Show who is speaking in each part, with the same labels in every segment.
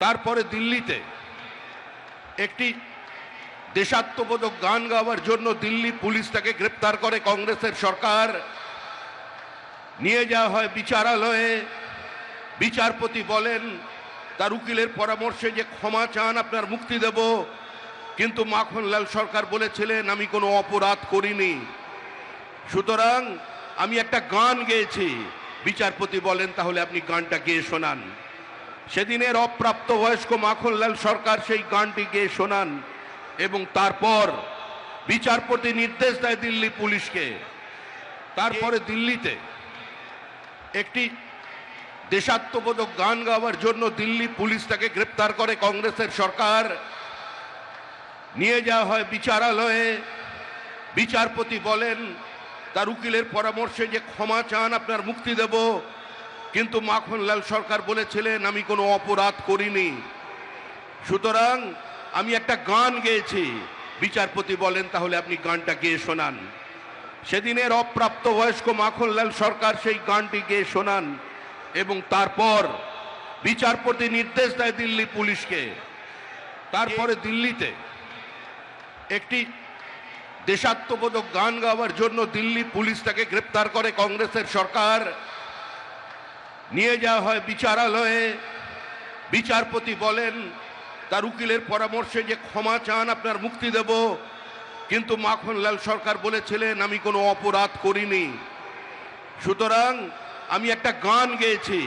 Speaker 1: তারপরে দিল্লিতে একটি দেশাত্মবোধক গান গাওয়ার জন্য দিল্লি পুলিশ তাকে গ্রেপ্তার করে কংগ্রেসের সরকার। নিয়ে যাওয়া হয় বিচারালয়ে। বিচারপতি বলেন তার উকিলের পরামর্শে যে ক্ষমা চান, আপনার মুক্তি দেব। কিন্তু মাখনলাল সরকার বলেছিলেন আমি কোনো অপরাধ করিনি, সুতরাং আমি একটা গান গেয়েছি। বিচারপতি বলেন তাহলে আপনি গানটা গেয়ে শোনান। সেদিনের অপ্রাপ্তবয়স্ক মাখনলাল সরকার সেই গানটি গেয়ে শোনান এবং তারপর বিচারপতি নির্দেশ দেয় দিল্লি পুলিশকে। তারপরে দিল্লিতে একটি দেশাত্মবোধক গান গাওয়ার জন্য দিল্লি পুলিশ তাকে গ্রেপ্তার করে কংগ্রেসের সরকার। নিয়ে যাওয়া হয় বিচারালয়ে। বিচারপতি বলেন তার উকিলের পরামর্শে যে ক্ষমা চান, আপনার মুক্তি দেব। কিন্তু মাখনলাল সরকার বলেছিলেন আমি কোনো অপরাধ করিনি, সুতরাং আমি একটা গান গেয়েছি। বিচারপতি বলেন তাহলে আপনি গানটা গেয়ে শোনান। সেদিনের অপ্রাপ্তবয়স্ক মাখনলাল সরকার সেই গানটি গেয়ে শোনান এবং তারপর বিচারপতি নির্দেশ দেয় দিল্লি পুলিশকে। তারপরে দিল্লিতে একটি দেশাত্মবোধক গান গাওয়ার জন্য দিল্লি পুলিশ তাকে গ্রেপ্তার করে কংগ্রেসের সরকার। নিয়ে যাওয়া হয় বিচারালয়ে। বিচারপতি বলেন তার উকিলের পরামর্শে যে ক্ষমা চান, আপনার মুক্তি দেব। কিন্তু মাখনলাল সরকার বলেছিলেন আমি কোনো অপরাধ করিনি, সুতরাং আমি একটা গান গেয়েছি।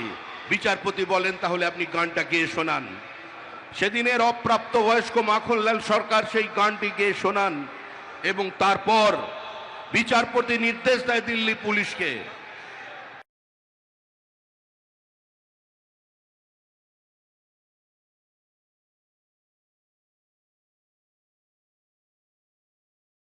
Speaker 1: বিচারপতি বলেন তাহলে আপনি গানটা গেয়ে শোনান। সেদিনের অপ্রাপ্তবয়স্ক মাখনলাল সরকার সেই গানটি গেয়ে শোনান এবং তারপর বিচারপতি নির্দেশ দেয় দিল্লি পুলিশকে।